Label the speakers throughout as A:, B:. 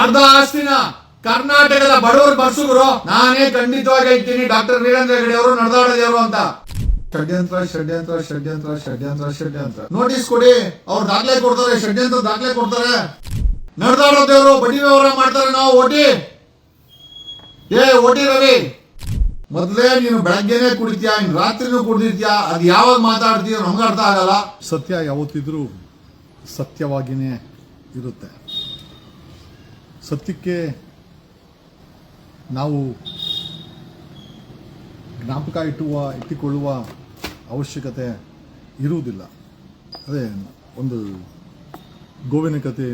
A: ಅರ್ಧ ಆಸ್ತಿನ ಕರ್ನಾಟಕದ ಬಡವರು ಬರ್ಸುಗರು ನಾನೇ ಖಂಡಿತವಾಗಿ ಹೇಳ್ತೀನಿ. ಡಾಕ್ಟರ್ ವೀರೇಂದ್ರ ಹೆಗಡೆ ಅವರು ನಡೆದಾಡದೇವರು ಅಂತ ಷಡ್ಯಂತ್ರ ಷಡ್ಯಂತ್ರ ಷಡ್ಯಂತ್ರ ಷಡ್ಯಂತ್ರ ಷಡ್ಯಂತ್ರ ನೋಟಿಸ್ ಕೊಡಿ. ಅವ್ರು ದಾಖಲೆ ಕೊಡ್ತಾರೆ, ಷಡ್ಯಂತ್ರ ದಾಖಲೆ ಕೊಡ್ತಾರೆ. ನಡೆದಾಡೋ ದೇವರು ಬಡ್ಡಿ ವ್ಯವಹಾರ ಮಾಡ್ತಾರೆ. ನಾವು ಓಟಿ ರವಿ, ಮೊದಲೇ ನೀನು ಬೆಳಗ್ಗೆನೆ ಕುಡಿತೀಯ, ಇನ್ನು ರಾತ್ರಿನೂ ಕುಡಿದಿರ್ತೀಯ. ಅದು ಯಾವಾಗ ಮಾತಾಡ್ತೀಯೋ ನಮ್ಗೆ ಅರ್ಥ ಆಗಲ್ಲ.
B: ಸತ್ಯ ಯಾವತ್ತಿದ್ರೂ ಸತ್ಯವಾಗಿಯೇ ಇರುತ್ತೆ. ಸತ್ಯಕ್ಕೆ ನಾವು ಜ್ಞಾಪಕ ಇಟ್ಟುಕೊಳ್ಳುವ ಅವಶ್ಯಕತೆ ಇರುವುದಿಲ್ಲ. ಅದೇ ಒಂದು ಗೋವಿನ ಕಥೆ,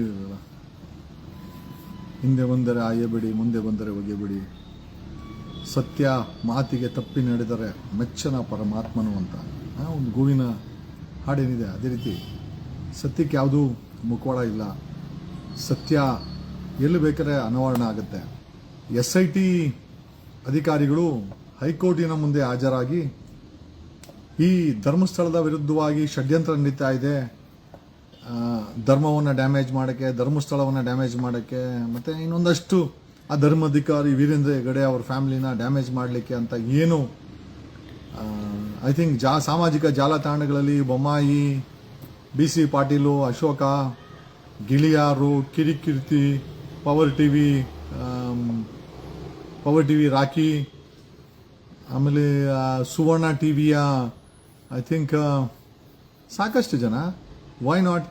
B: ಹಿಂದೆ ಬಂದರೆ ಆಯಬೇಡಿ, ಮುಂದೆ ಬಂದರೆ ಒಗೆಬೇಡಿ, ಸತ್ಯ ಮಾತಿಗೆ ತಪ್ಪಿ ನಡೆದರೆ ಮೆಚ್ಚನ ಪರಮಾತ್ಮನು ಅಂತ ಒಂದು ಗೋವಿನ ಹಾಡೇನಿದೆ. ಅದೇ ರೀತಿ ಸತ್ಯಕ್ಕೆ ಯಾವುದೂ ಮುಖವಾಡ ಇಲ್ಲ. ಸತ್ಯ ಎಲ್ಲಿ ಬೇಕಾದ್ರೆ ಅನಾವರಣ ಆಗುತ್ತೆ. SIT ಅಧಿಕಾರಿಗಳು ಹೈಕೋರ್ಟಿನ ಮುಂದೆ ಹಾಜರಾಗಿ ಈ ಧರ್ಮಸ್ಥಳದ ವಿರುದ್ಧವಾಗಿ ಷಡ್ಯಂತ್ರ ನಡೀತಾ ಇದೆ, ಧರ್ಮವನ್ನು ಡ್ಯಾಮೇಜ್ ಮಾಡೋಕ್ಕೆ, ಧರ್ಮಸ್ಥಳವನ್ನು ಡ್ಯಾಮೇಜ್ ಮಾಡೋಕ್ಕೆ, ಮತ್ತು ಇನ್ನೊಂದಷ್ಟು ಆ ಧರ್ಮಾಧಿಕಾರಿ ವೀರೇಂದ್ರ ಹೆಗಡೆ ಅವ್ರ ಫ್ಯಾಮಿಲಿನ ಡ್ಯಾಮೇಜ್ ಮಾಡಲಿಕ್ಕೆ ಅಂತ ಏನು ಐ ಥಿಂಕ್ ಸಾಮಾಜಿಕ ಜಾಲತಾಣಗಳಲ್ಲಿ Bommai, BC Patil, Ashoka, Giliyaru, Kirik Keerthi, Power TV Rocky, ಆಮೇಲೆ ಸುವರ್ಣ ಟಿವಿಯ ಐ ಥಿಂಕ್ ಸಾಕಷ್ಟು ಜನ, ವೈ ನಾಟ್,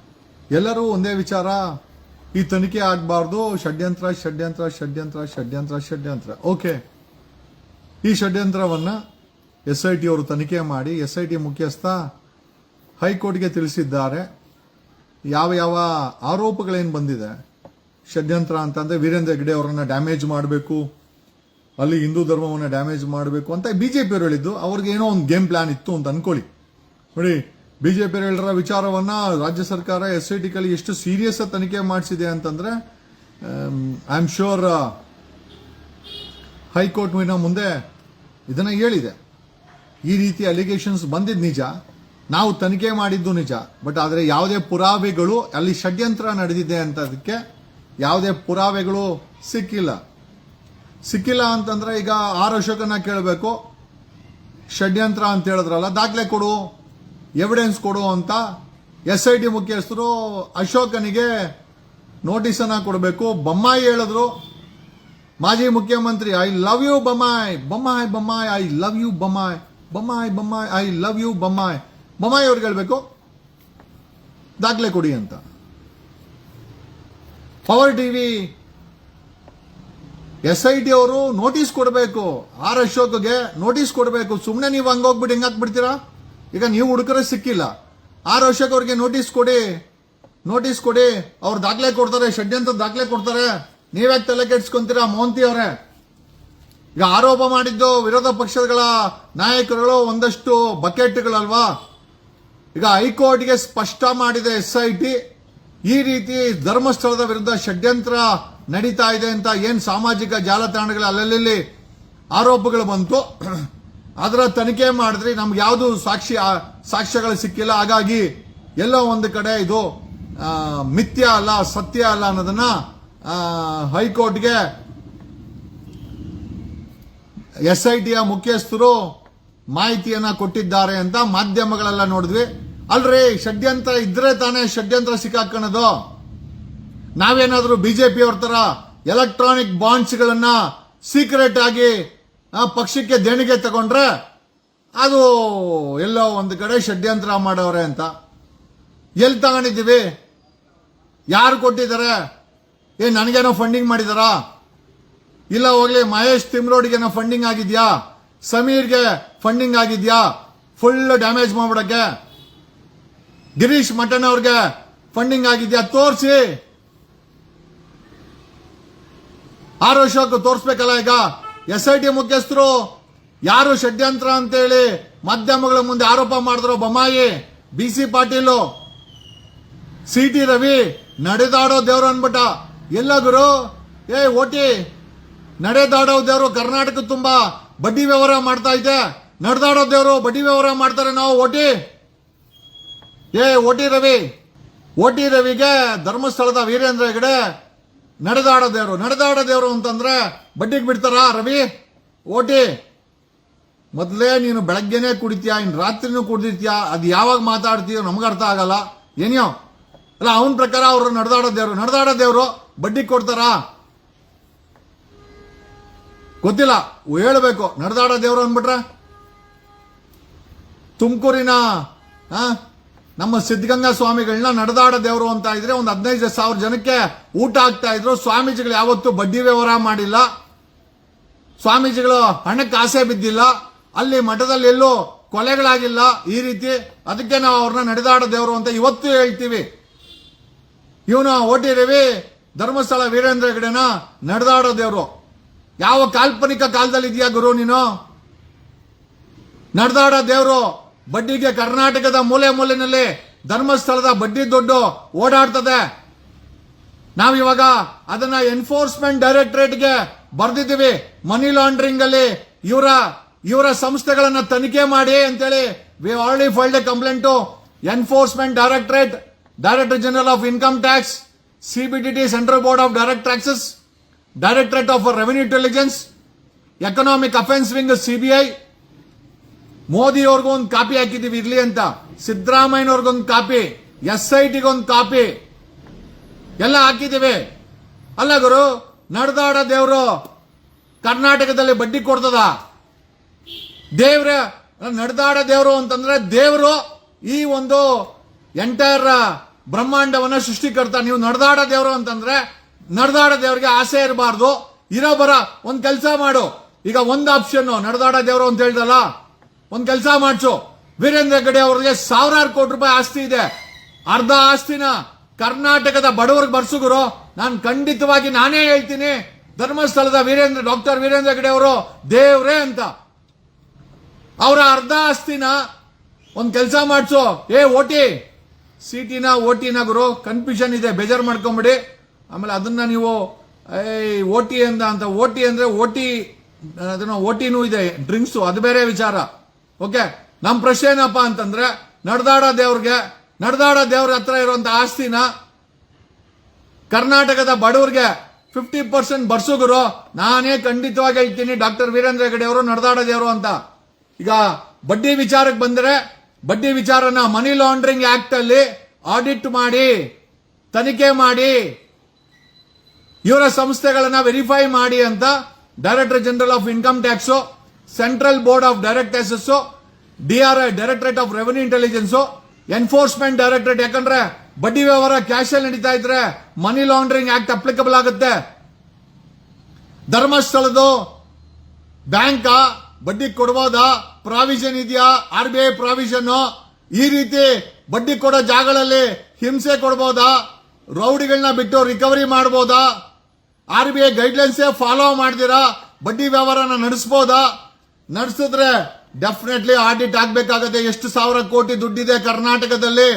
B: ಎಲ್ಲರೂ ಒಂದೇ ವಿಚಾರ, ಈ ತನಿಖೆ ಆಗಬಾರ್ದು, ಷಡ್ಯಂತ್ರ ಷಡ್ಯಂತ್ರ ಷಡ್ಯಂತ್ರ ಷಡ್ಯಂತ್ರ ಷಡ್ಯಂತ್ರ. ಓಕೆ, ಈ ಷಡ್ಯಂತ್ರವನ್ನು SIT ಅವರು ತನಿಖೆ ಮಾಡಿ SIT ಮುಖ್ಯಸ್ಥ ಹೈಕೋರ್ಟ್ಗೆ ತಿಳಿಸಿದ್ದಾರೆ. ಯಾವ ಯಾವ ಆರೋಪಗಳೇನು ಬಂದಿದೆ ಷಡ್ಯಂತ್ರ ಅಂತಂದರೆ ವೀರೇಂದ್ರ ಹೆಗಡೆ ಅವರನ್ನು ಡ್ಯಾಮೇಜ್ ಮಾಡಬೇಕು, ಅಲ್ಲಿ ಹಿಂದೂ ಧರ್ಮವನ್ನು ಡ್ಯಾಮೇಜ್ ಮಾಡಬೇಕು ಅಂತ BJP ಅವರು ಹೇಳಿದ್ದು. ಅವ್ರಿಗೆ ಏನೋ ಒಂದು ಗೇಮ್ ಪ್ಲಾನ್ ಇತ್ತು ಅಂತ ಅನ್ಕೊಳ್ಳಿ. ನೋಡಿ, BJP ಅವರು ಹೇಳಿರೋ ವಿಚಾರವನ್ನು ರಾಜ್ಯ ಸರ್ಕಾರ SIT ಕಲ್ಲಿ ಎಷ್ಟು ಸೀರಿಯಸ್ ತನಿಖೆ ಮಾಡಿಸಿದೆ ಅಂತಂದರೆ ಐ ಆಮ್ ಶ್ಯೂರ್ ಹೈಕೋರ್ಟ್ನ ಮುಂದೆ ಇದನ್ನು ಹೇಳಿದೆ. ಈ ರೀತಿ ಅಲಿಗೇಷನ್ಸ್ ಬಂದಿದ್ದು ನಿಜ, ನಾವು ತನಿಖೆ ಮಾಡಿದ್ದು ನಿಜ, ಬಟ್ ಆದರೆ ಯಾವುದೇ ಪುರಾವೆಗಳು ಅಲ್ಲಿ ಷಡ್ಯಂತ್ರ ನಡೆದಿದೆ ಅಂತದಕ್ಕೆ ಯಾವುದೇ ಪುರಾವೆಗಳು ಸಿಕ್ಕಿಲ್ಲ ಅಂತಂದ್ರೆ ಈಗ ಅಶೋಕನ ಕೇಳಬೇಕು. ಷಡ್ಯಂತ್ರ ಅಂತ ಹೇಳಿದ್ರಲ್ಲ, ದಾಖಲೆ ಕೊಡು, ಎವಿಡೆನ್ಸ್ ಕೊಡು ಅಂತ SIT ಮುಖ್ಯಸ್ಥರು ಅಶೋಕನಿಗೆ ನೋಟಿಸನ್ನು ಕೊಡಬೇಕು. ಬೊಮ್ಮಾಯಿ ಹೇಳಿದ್ರು, ಮಾಜಿ ಮುಖ್ಯಮಂತ್ರಿ, I love you Bommai, Bommai Bommai, I love you Bommai, Bommai Bommai, I love you Bommai. Bommai ಅವ್ರಿಗೆ ಹೇಳ್ಬೇಕು ದಾಖಲೆ ಕೊಡಿ ಅಂತ. ಪವರ್ ಟಿವಿ SIT ಅವರು ನೋಟಿಸ್ ಕೊಡಬೇಕು, ಅಶೋಕ್ಗೆ ನೋಟಿಸ್ ಕೊಡಬೇಕು. ಸುಮ್ಮನೆ ನೀವು ಹಂಗೋಗ್ಬಿಟ್ಟು ಹೆಂಗಾಕ್ಬಿಡ್ತೀರಾ? ಈಗ ನೀವು ಹುಡುಕರೆ ಸಿಕ್ಕಿಲ್ಲ, ಅಶೋಕ್ ಅವ್ರಿಗೆ ನೋಟಿಸ್ ಕೊಡಿ, ಅವ್ರು ದಾಖಲೆ ಕೊಡ್ತಾರೆ, ಷಡ್ಯಂತ್ರ ದಾಖಲೆ ಕೊಡ್ತಾರೆ. ನೀವ್ಯಾಕೆ ತಲೆ ಕೆಡ್ಸ್ಕೊಂತೀರಾ ಮೋಹಂತಿ ಅವರೇ? ಈಗ ಆರೋಪ ಮಾಡಿದ್ದು ವಿರೋಧ ಪಕ್ಷಗಳ ನಾಯಕರುಗಳು ಒಂದಷ್ಟು ಬಕೆಟ್ಗಳಲ್ವಾ? ಈಗ ಹೈಕೋರ್ಟ್ಗೆ ಸ್ಪಷ್ಟ ಮಾಡಿದೆ SIT, ಈ ರೀತಿ ಧರ್ಮಸ್ಥಳದ ವಿರುದ್ಧ ಷಡ್ಯಂತ್ರ ನಡೀತಾ ಇದೆ ಅಂತ ಏನ್ ಸಾಮಾಜಿಕ ಜಾಲತಾಣಗಳ ಅಲ್ಲಲ್ಲಿ ಆರೋಪಗಳು ಬಂತು, ಅದರ ತನಿಖೆ ಮಾಡಿದ್ರಿ, ನಮ್ಗೆ ಯಾವುದು ಸಾಕ್ಷ್ಯಗಳು ಸಿಕ್ಕಿಲ್ಲ. ಹಾಗಾಗಿ ಎಲ್ಲೋ ಒಂದು ಕಡೆ ಇದು ಮಿಥ್ಯ ಅಲ್ಲ, ಸತ್ಯ ಅಲ್ಲ ಅನ್ನೋದನ್ನ ಹೈಕೋರ್ಟ್ಗೆ SITಯ ಮುಖ್ಯಸ್ಥರು ಮಾಹಿತಿಯನ್ನ ಕೊಟ್ಟಿದ್ದಾರೆ ಅಂತ ಮಾಧ್ಯಮಗಳೆಲ್ಲ ನೋಡಿದ್ವಿ. ಅಲ್ರಿ, ಷಡ್ಯಂತ್ರ ಇದ್ರೆ ತಾನೇ ಷಡ್ಯಂತ್ರ ಸಿಕ್ಕಾಕೊಳ್ಳೋದು. ನಾವೇನಾದ್ರೂ BJP ಅವ್ರ ತರ ಎಲೆಕ್ಟ್ರಾನಿಕ್ ಬಾಂಡ್ಸ್ ಗಳನ್ನ ಸೀಕ್ರೆಟ್ ಆಗಿ ಪಕ್ಷಕ್ಕೆ ದೇಣಿಗೆ ತಗೊಂಡ್ರೆ ಅದು ಎಲ್ಲೋ ಒಂದು ಕಡೆ ಷಡ್ಯಂತ್ರ ಮಾಡವ್ರೆ ಅಂತ. ಎಲ್ಲಿ ತಗೊಂಡಿದ್ದೀವಿ? ಯಾರು ಕೊಟ್ಟಿದ್ದಾರೆ? ನನಗೇನೋ ಫಂಡಿಂಗ್ ಮಾಡಿದಾರಾ? ಇಲ್ಲ ಹೋಗ್ಲಿ, ಮಹೇಶ್ ತಿಮ್ರೋಡಿಗೇನೋ ಫಂಡಿಂಗ್ ಆಗಿದ್ಯಾ? ಸಮೀರ್ಗೆ ಫಂಡಿಂಗ್ ಆಗಿದ್ಯಾ ಫುಲ್ ಡ್ಯಾಮೇಜ್ ಮಾಡ್ಬಿಡಕ್ಕೆ? ಗಿರೀಶ್ ಮಠನ್ ಅವ್ರಿಗೆ ಫಂಡಿಂಗ್ ಆಗಿದ್ಯಾ? ತೋರಿಸಿ. ಅಶೋಕ್ ತೋರಿಸ್ಬೇಕಲ್ಲ. ಈಗ SIT ಮುಖ್ಯಸ್ಥರು ಯಾರು ಷಡ್ಯಂತ್ರ ಅಂತೇಳಿ ಮಾಧ್ಯಮಗಳ ಮುಂದೆ ಆರೋಪ ಮಾಡಿದ್ರು, ಬೊಮ್ಮಾಯಿ, BC ಪಾಟೀಲು, CT ರವಿ, ನಡೆದಾಡೋ ದೇವ್ರು ಅನ್ಬಿಟ್ಟ. ಎಲ್ಲ ಗುರು, ಓಟಿ ನಡೆದಾಡೋ ದೇವರು ಕರ್ನಾಟಕ ತುಂಬಾ ಬಡ್ಡಿ ವ್ಯವಹಾರ ಮಾಡ್ತಾ ಇದೆ. ನಡೆದಾಡೋ ದೇವರು ಬಡ್ಡಿ ವ್ಯವಹಾರ ಮಾಡ್ತಾರೆ. ನಾವು ಓಟಿ ರವಿಗೆ ಧರ್ಮಸ್ಥಳದ ವೀರೇಂದ್ರ ಹೆಗಡೆ ನಡೆದಾಡೋ ದೇವರು ಅಂತಂದ್ರೆ ಬಡ್ಡಿಗೆ ಬಿಡ್ತಾರ ರವಿ? ಓಟಿ ಮೊದಲೇ ನೀನು ಬೆಳಗ್ಗೆನೆ ಕುಡಿತೀಯ, ಇನ್ನು ರಾತ್ರಿನೂ ಕುಡಿದಿರ್ತೀಯ, ಅದು ಯಾವಾಗ ಮಾತಾಡ್ತೀಯೋ ನಮ್ಗೆ ಅರ್ಥ ಆಗಲ್ಲ. ಏನೋ ಅಲ್ಲ, ಅವನ ಪ್ರಕಾರ ಅವರು ನಡೆದಾಡೋ ದೇವರು ಬಡ್ಡಿ ಕೊಡ್ತಾರಾ? ಗೊತ್ತಿಲ್ಲ, ಹೇಳ್ಬೇಕು. ನಡೆದಾಡೋ ದೇವರು ಅಂದ್ಬಿಟ್ರೆ ತುಮಕೂರಿನ ನಮ್ಮ ಸಿದ್ಧಗಂಗಾ ಸ್ವಾಮಿಗಳನ್ನ ನಡೆದಾಡ ದೇವರು ಅಂತ ಇದ್ರೆ ಒಂದು 15,000 ಜನಕ್ಕೆ ಊಟ ಆಗ್ತಾ ಇದ್ರು. ಸ್ವಾಮೀಜಿಗಳು ಯಾವತ್ತೂ ಬಡ್ಡಿ ವ್ಯವಹಾರ ಮಾಡಿಲ್ಲ, ಸ್ವಾಮೀಜಿಗಳು ಹಣಕ್ಕೆ ಆಸೆ ಬಿದ್ದಿಲ್ಲ, ಅಲ್ಲಿ ಮಠದಲ್ಲಿ ಎಲ್ಲೂ ಕೊಲೆಗಳಾಗಿಲ್ಲ ಈ ರೀತಿ. ಅದಕ್ಕೆ ನಾವು ಅವ್ರನ್ನ ನಡೆದಾಡ ದೇವರು ಅಂತ ಇವತ್ತು ಹೇಳ್ತೀವಿ. ಇವನು ಓಟಿ ರವಿ ಧರ್ಮಸ್ಥಳ ವೀರೇಂದ್ರ ಹೆಗಡೆನ ನಡೆದಾಡೋ ದೇವರು. ಯಾವ ಕಾಲ್ಪನಿಕ ಕಾಲದಲ್ಲಿ ಇದೆಯಾ ಗುರು ನೀನು? ನಡೆದಾಡೋ ದೇವರು ಬಡ್ಡಿಗೆ ಕರ್ನಾಟಕದ ಮೂಲೆ ಮೂಲೆಯಲ್ಲಿ ಧರ್ಮಸ್ಥಳದ ಬಡ್ಡಿ ದುಡ್ಡು ಓಡಾಡ್ತದೆ. ನಾವಿವಾಗ ಅದನ್ನ ಎನ್ಫೋರ್ಸ್ಮೆಂಟ್ ಡೈರೆಕ್ಟರೇಟ್ಗೆ ಬರ್ದಿದ್ದೀವಿ. ಮನಿ ಲಾಂಡ್ರಿಂಗ್ ಅಲ್ಲಿ ಇವರ ಸಂಸ್ಥೆಗಳನ್ನ ತನಿಖೆ ಮಾಡಿ ಅಂತೇಳಿ we already filed a complaint to enforcement directorate, director general of income tax, CBDT central board of direct taxes, directorate of revenue intelligence, economic offence wing CBI. Modi ಅವ್ರಿಗೂ ಒಂದು ಕಾಪಿ ಹಾಕಿದೀವಿ ಇರ್ಲಿ ಅಂತ, ಸಿದ್ದರಾಮಯ್ಯನವ್ರಿಗೊಂದು ಕಾಪಿ, SITಗೊಂದು ಕಾಪಿ, ಎಲ್ಲ ಹಾಕಿದ್ದೀವಿ. ಅಲ್ಲ ಗುರು, ನಡೆದಾಡ ದೇವರು ಕರ್ನಾಟಕದಲ್ಲಿ ಬಡ್ಡಿ ಕೊಡ್ತದ? ದೇವ್ರ ನಡೆದಾಡ ದೇವರು ಅಂತಂದ್ರೆ ದೇವರು ಈ ಒಂದು ಎಂಟೈರ್ ಬ್ರಹ್ಮಾಂಡವನ್ನ ಸೃಷ್ಟಿಕರ್ತ. ನೀವು ನಡೆದಾಡ ದೇವರು ಅಂತಂದ್ರೆ ನಡೆದಾಡ ದೇವರಿಗೆ ಆಸೆ ಇರಬಾರ್ದು. ಒಂದ್ ಕೆಲಸ ಮಾಡು. ಈಗ ಒಂದು ಆಪ್ಷನ್ ನಡೆದಾಡ ದೇವರು ಅಂತ ಹೇಳ್ದಲ್ಲ, ಒಂದ್ ಕೆಲಸ ಮಾಡ್ಸು. ವೀರೇಂದ್ರ ಹೆಗಡೆ ಅವರಿಗೆ 1,000 ಕೋಟಿ ರೂಪಾಯಿ ಆಸ್ತಿ ಇದೆ. ಅರ್ಧ ಆಸ್ತಿನ ಕರ್ನಾಟಕದ ಬಡವರಿಗೆ ಬರ್ಸುಗುರು. ನಾನು ಖಂಡಿತವಾಗಿ ನಾನೇ ಹೇಳ್ತೀನಿ, ಧರ್ಮಸ್ಥಳದ ಡಾಕ್ಟರ್ ವೀರೇಂದ್ರ ಹೆಗಡೆ ಅವರು ದೇವ್ರೇ ಅಂತ. ಅವರ ಅರ್ಧ ಆಸ್ತಿನ ಒಂದ್ ಕೆಲಸ ಮಾಡ್ಸು. ಓಟಿ ಸಿಟಿನ ಓಟಿನ ಗುರು, ಕನ್ಫ್ಯೂಷನ್ ಇದೆ, ಬೇಜಾರು ಮಾಡ್ಕೊಂಬಿಡಿ. ಆಮೇಲೆ ಅದನ್ನ ನೀವು ಓಟಿ ಅಂತ ಓಟಿ ಅಂದ್ರೆ ಅದನ್ನ ಓಟಿನೂ ಇದೆ, ಡ್ರಿಂಕ್ಸ್, ಅದು ಬೇರೆ ವಿಚಾರ. ಓಕೆ, ನಮ್ ಪ್ರಶ್ನೆ ಏನಪ್ಪಾ ಅಂತಂದ್ರೆ ನಡೆದಾಡ ದೇವ್ರ ಹತ್ರ ಇರುವಂತ ಆಸ್ತಿನ ಕರ್ನಾಟಕದ ಬಡವರಿಗೆ 50% ಬರ್ಸುಗುರು. ನಾನೇ ಖಂಡಿತವಾಗಿ ಹೇಳ್ತೀನಿ, ಡಾಕ್ಟರ್ ವೀರೇಂದ್ರ ಹೆಗಡೆ ಅವರು ನಡೆದಾಡ ದೇವರು ಅಂತ. ಈಗ ಬಡ್ಡಿ ವಿಚಾರಕ್ಕೆ ಬಂದ್ರೆ, ಬಡ್ಡಿ ವಿಚಾರನ ಮನಿ ಲಾಂಡ್ರಿಂಗ್ ಆಕ್ಟ್ ಅಲ್ಲಿ ಆಡಿಟ್ ಮಾಡಿ, ತನಿಖೆ ಮಾಡಿ, ಇವರ ಸಂಸ್ಥೆಗಳನ್ನ ವೆರಿಫೈ ಮಾಡಿ ಅಂತ director general of income tax, central board of direct taxes, DRI directorate of revenue intelligence, enforcement directorate. ಯಾಕಂದ್ರೆ ಬಡ್ಡಿ ವ್ಯವಹಾರ ಕ್ಯಾಶ್ ಅಲ್ಲಿ ನಡೀತಾ ಇದ್ರೆ ಮನಿ ಲಾಂಡ್ರಿಂಗ್ ಆಕ್ಟ್ ಅಪ್ಲಿಕಬಲ್ ಆಗುತ್ತೆ. ಧರ್ಮಸ್ಥಳದ ಬ್ಯಾಂಕ್ ಬಡ್ಡಿ ಕೊಡಬಹುದಾ? ಪ್ರಾವಿಷನ್ ಇದೆಯಾ? RBI provision. ಈ ರೀತಿ ಬಡ್ಡಿ ಕೊಡೋ ಜಾಗಗಳಲ್ಲಿ ಹಿಂಸೆ ಕೊಡಬಹುದಾ? ರೌಡಿಗಳನ್ನ ಬಿಟ್ಟು ರಿಕವರಿ ಮಾಡಬಹುದಾ? RBI ಗೈಡ್ಲೈನ್ಸ್ ಫಾಲೋ ಮಾಡ್ದಿರಾ ಬಡ್ಡಿ ವ್ಯವಹಾರನ ನಡೆಸಬಹುದಾ? ನಡೆಸಿದ್ರೆ ಡೆಫಿನೆಟ್ಲಿ ಆಡಿಟ್ ಆಗ್ಬೇಕಾಗತ್ತೆ. ಎಷ್ಟು 1,000 ಕೋಟಿ ದುಡ್ಡಿದೆ ಕರ್ನಾಟಕದಲ್ಲಿ,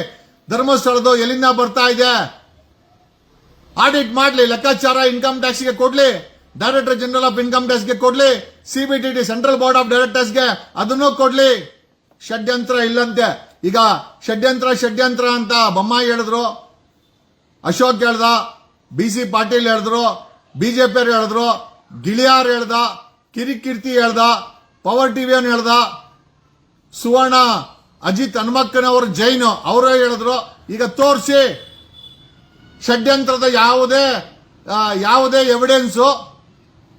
B: ಧರ್ಮಸ್ಥಳದ ಎಲ್ಲಿಂದ ಬರ್ತಾ ಇದೆ? ಆಡಿಟ್ ಮಾಡ್ಲಿ, ಲೆಕ್ಕಾಚಾರ ಇನ್ಕಮ್ ಟ್ಯಾಕ್ಸ್ಗೆ ಕೊಡ್ಲಿ, ಡೈರೆಕ್ಟರ್ ಜನರಲ್ ಆಫ್ ಇನ್ಕಮ್ ಟ್ಯಾಕ್ಸ್ಗೆ ಕೊಡ್ಲಿ, CBDT ಸೆಂಟ್ರಲ್ ಬೋರ್ಡ್ ಆಫ್ ಡೈರೆಕ್ಟರ್ಸ್ಗೆ ಅದನ್ನು ಕೊಡ್ಲಿ. ಷಡ್ಯಂತ್ರ ಇಲ್ಲಂತೆ. ಈಗ ಷಡ್ಯಂತ್ರ ಅಂತ ಬೊಮ್ಮಾಯಿ ಹೇಳಿದ್ರು, ಅಶೋಕ್ ಹೇಳ್ದ, BC ಪಾಟೀಲ್ ಹೇಳಿದ್ರು, BJP ಹೇಳಿದ್ರು, ಗಿಳಿಯಾರ್ ಹೇಳ್ದ, ಕಿರಿಕೀರ್ತಿ ಹೇಳ್ದ, ಪವರ್ ಟಿವಿಯನ್ ಹೇಳ್ದ, ಸುವರ್ಣ ಅಜಿತ್ ಹನುಮಕ್ಕನವರು ಜೈನ್ ಅವರೇ ಹೇಳಿದ್ರು. ಈಗ ತೋರಿಸಿ ಷಡ್ಯಂತ್ರದ ಯಾವುದೇ ಎವಿಡೆನ್ಸ್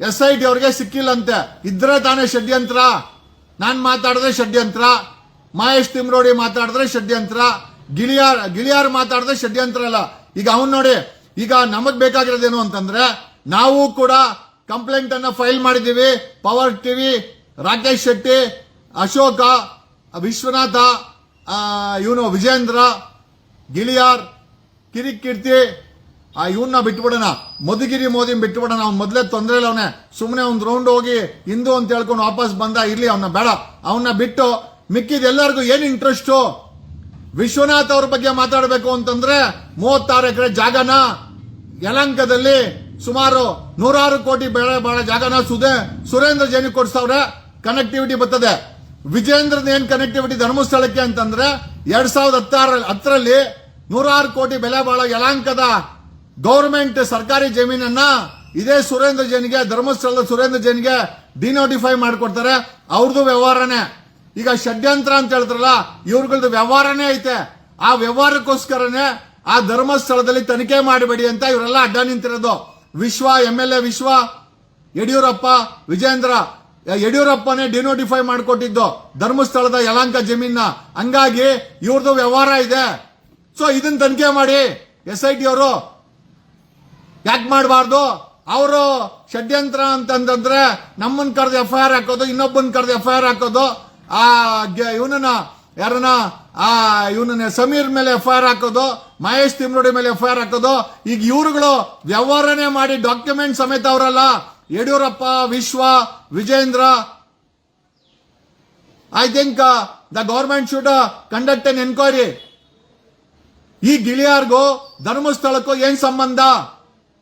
B: SIT ಅವ್ರಿಗೆ ಸಿಕ್ಕಿಲ್ಲಂತೆ. ಇದ್ರೆ ತಾನೇ ಷಡ್ಯಂತ್ರ. ನಾನ್ ಮಾತಾಡಿದ್ರೆ ಷಡ್ಯಂತ್ರ, ಮಹೇಶ್ ತಿಮ್ರೋಡಿ ಮಾತಾಡಿದ್ರೆ ಷಡ್ಯಂತ್ರ, ಗಿಳಿಯಾರ್ ಮಾತಾಡಿದ್ರೆ ಷಡ್ಯಂತ್ರ ಅಲ್ಲ. ಈಗ ಅವನ್ ನೋಡಿ, ಈಗ ನಮಗ್ ಬೇಕಾಗಿರೋದೇನು ಅಂತಂದ್ರೆ, ನಾವು ಕೂಡ ಕಂಪ್ಲೇಂಟ್ ಅನ್ನ ಫೈಲ್ ಮಾಡಿದೀವಿ. ಪವರ್ ಟಿವಿ, ರಾಕೇಶ್ ಶೆಟ್ಟಿ, ಅಶೋಕ, ವಿಶ್ವನಾಥ, ಇವನು ವಿಜೇಂದ್ರ, ಗಿಳಿಯಾರ್, ಕಿರಿಕೀರ್ತಿ, ಇವನ್ನ ಬಿಟ್ಬಿಡೋಣ, ಮಧುಗಿರಿ ಮೋದಿ ಬಿಟ್ಬಿಡೋಣ. ಅವ್ನು ಮೊದಲೇ ತೊಂದರೆ ಅವನೇ, ಸುಮ್ಮನೆ ಒಂದ್ ರೌಂಡ್ ಹೋಗಿ ಹಿಂದೂ ಅಂತ ಹೇಳ್ಕೊಂಡು ವಾಪಸ್ ಬಂದ, ಇರ್ಲಿ, ಅವನ್ನ ಬೇಡ. ಅವನ್ನ ಬಿಟ್ಟು ಮಿಕ್ಕಿದ ಎಲ್ಲರಿಗೂ ಏನ್ ಇಂಟ್ರೆಸ್ಟ್? ವಿಶ್ವನಾಥ್ ಅವ್ರ ಬಗ್ಗೆ ಮಾತಾಡಬೇಕು ಅಂತಂದ್ರೆ 36 ಎಕರೆ ಜಾಗನ ಯಲಂಕದಲ್ಲಿ ಸುಮಾರು 100 ಕೋಟಿ ಬೆಳೆ ಬಾಳ ಜಾಗನ ಸುರೇಂದ್ರ ಜೈನ್ ಕೊಡ್ಸವ್ರೆ. ಕನೆಕ್ಟಿವಿಟಿ ಬರ್ತದೆ. ವಿಜೇಂದ್ರದ ಏನ್ ಕನೆಕ್ಟಿವಿಟಿ ಧರ್ಮಸ್ಥಳಕ್ಕೆ ಅಂತಂದ್ರೆ 2010ರಲ್ಲಿ 106 ಕೋಟಿ ಬೆಲೆ ಬಾಳ ಯಲಂಕದ ಗೌರ್ಮೆಂಟ್ ಸರ್ಕಾರಿ ಜಮೀನನ್ನ ಇದೇ ಸುರೇಂದ್ರ ಜೈನ್ಗೆ, ಧರ್ಮಸ್ಥಳದ ಸುರೇಂದ್ರ ಜೈನ್ಗೆ ಡಿನೋಟಿಫೈ ಮಾಡಿಕೊಡ್ತಾರೆ. ಅವ್ರದ್ದು ವ್ಯವಹಾರನೇ. ಈಗ ಷಡ್ಯಂತ್ರ ಅಂತ ಹೇಳ್ತಾರಲ್ಲ, ಇವ್ರಗಳದ್ದು ವ್ಯವಹಾರನೇ ಐತೆ. ಆ ವ್ಯವಹಾರಕ್ಕೋಸ್ಕರನೇ ಆ ಧರ್ಮಸ್ಥಳದಲ್ಲಿ ತನಿಖೆ ಮಾಡಬೇಡಿ ಅಂತ ಇವರೆಲ್ಲ ಅಡ್ಡ ನಿಂತಿರೋದು. ವಿಶ್ವ MLA ವಿಶ್ವ, ಯಡಿಯೂರಪ್ಪ, ವಿಜೇಂದ್ರ, ಯಡಿಯೂರಪ್ಪನೇ ಡಿನೋಟಿಫೈ ಮಾಡಿಕೊಟ್ಟಿದ್ದು ಧರ್ಮಸ್ಥಳದ ಯಲಹಂಕ ಜಮೀನ. ಹಂಗಾಗಿ ಇವ್ರದ್ದು ವ್ಯವಹಾರ ಇದೆ. ಸೊ ಇದನ್ನ ತನಿಖೆ ಮಾಡಿ. SIT ಅವರು ಯಾಕೆ ಮಾಡಬಾರ್ದು? ಅವರು ಷಡ್ಯಂತ್ರ ಅಂತಂದ್ರೆ ನಮ್ಮನ್ನ ಕರೆದು FIR ಹಾಕೋದು, ಇನ್ನೊಬ್ಬನ ಕರೆದು FIR ಹಾಕೋದು, ಇವನನ್ನ ಯಾರನ್ನ ಇವನನ್ನ ಸಮೀರ್ ಮೇಲೆ FIR ಹಾಕೋದು, ಮಹೇಶ್ ತಿಮ್ರೋಡಿ ಮೇಲೆ FIR ಹಾಕೋದು. ಈಗ ಇವರುಗಳು ವ್ಯವಹಾರನೇ ಮಾಡಿ ಡಾಕ್ಯುಮೆಂಟ್ ಸಮೇತ ಅವರಲ್ಲ. Yediyurappa, Vishwa, Vijayendra. I think the government should conduct an enquiry. ಈ ಗಿಳಿಯಾರ್ಗೂ ಧರ್ಮಸ್ಥಳಕ್ಕೂ ಏನ್ ಸಂಬಂಧ?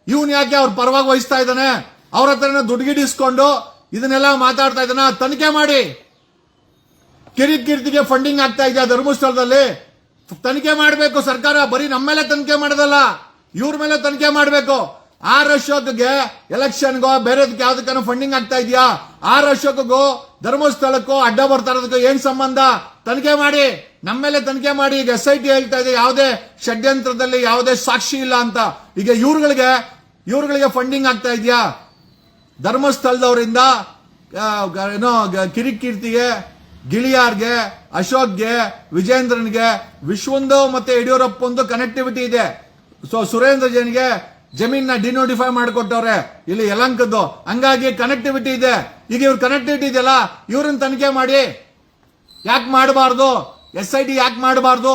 B: ಇವನ್ ಯಾಕೆ ಅವ್ರ ಪರವಾಗಿ ವಹಿಸ್ತಾ ಇದ್ದಾನೆ? ಅವ್ರ ಹತ್ರನ ದುಡ್ಡುಗಿಡಿಸ್ಕೊಂಡು ಇದನ್ನೆಲ್ಲ ಮಾತಾಡ್ತಾ ಇದ್ದಾನ? ತನಿಖೆ ಮಾಡಿ. ಕಿರಿಕೀರ್ತಿಗೆ ಫಂಡಿಂಗ್ ಆಗ್ತಾ ಇದೆಯಾ ಧರ್ಮಸ್ಥಳದಲ್ಲಿ? ತನಿಖೆ ಮಾಡಬೇಕು ಸರ್ಕಾರ. ಬರೀ ನಮ್ಮ ಮೇಲೆ ತನಿಖೆ ಮಾಡೋದಲ್ಲ, ಇವ್ರ ಮೇಲೆ ತನಿಖೆ ಮಾಡಬೇಕು. ಆರ್ ಅಶೋಕ್ಗೆ ಎಲೆಕ್ಷನ್ಗೋ ಬೇರೆದಕ್ಕೆ ಯಾವ್ದಕ್ಕೂ ಫಂಡಿಂಗ್ ಆಗ್ತಾ ಇದೆಯಾ? ಆರ್ ಅಶೋಕ್ಗೂ ಧರ್ಮಸ್ಥಳಕ್ಕೂ ಅಡ್ಡ ಬರ್ತಾ ಇರೋದಕ್ಕೂ ಏನ್ ಸಂಬಂಧ? ತನಿಖೆ ಮಾಡಿ. ನಮ್ಮ ಮೇಲೆ ತನಿಖೆ ಮಾಡಿ. ಈಗ SIT ಹೇಳ್ತಾ ಇದೆ ಯಾವುದೇ ಷಡ್ಯಂತ್ರದಲ್ಲಿ ಯಾವುದೇ ಸಾಕ್ಷಿ ಇಲ್ಲ ಅಂತ. ಈಗ ಇವ್ರುಗಳಿಗೆ ಫಂಡಿಂಗ್ ಆಗ್ತಾ ಇದೆಯಾ? ಧರ್ಮಸ್ಥಳದವರಿಂದ ಏನೋ ಕಿರಿಕೀರ್ತಿಗೆ, ಗಿಳಿಯಾರ್ಗೆ, ಅಶೋಕ್ಗೆ, ವಿಜೇಂದ್ರನ್ಗೆ, ವಿಶ್ವಂದು ಮತ್ತೆ ಯಡಿಯೂರಪ್ಪಂದು ಕನೆಕ್ಟಿವಿಟಿ ಇದೆ. ಸೊ ಸುರೇಂದ್ರ ಜೈನ್ಗೆ ಜಮೀನ ಡಿನೋಟಿಫೈ ಮಾಡಿಕೊಟ್ಟವ್ರೆ ಇಲ್ಲಿ ಯಲಹಂಕದ್ದು. ಹಂಗಾಗಿ ಕನೆಕ್ಟಿವಿಟಿ ಇದೆ. ಈಗ ಇವ್ರ ಕನೆಕ್ಟಿವಿಟಿ ಇದೆಯಲ್ಲ, ಇವ್ರನ್ನ ತನಿಖೆ ಮಾಡಿ. ಯಾಕೆ ಮಾಡಬಾರ್ದು? SIT ಯಾಕೆ ಮಾಡಬಾರ್ದು?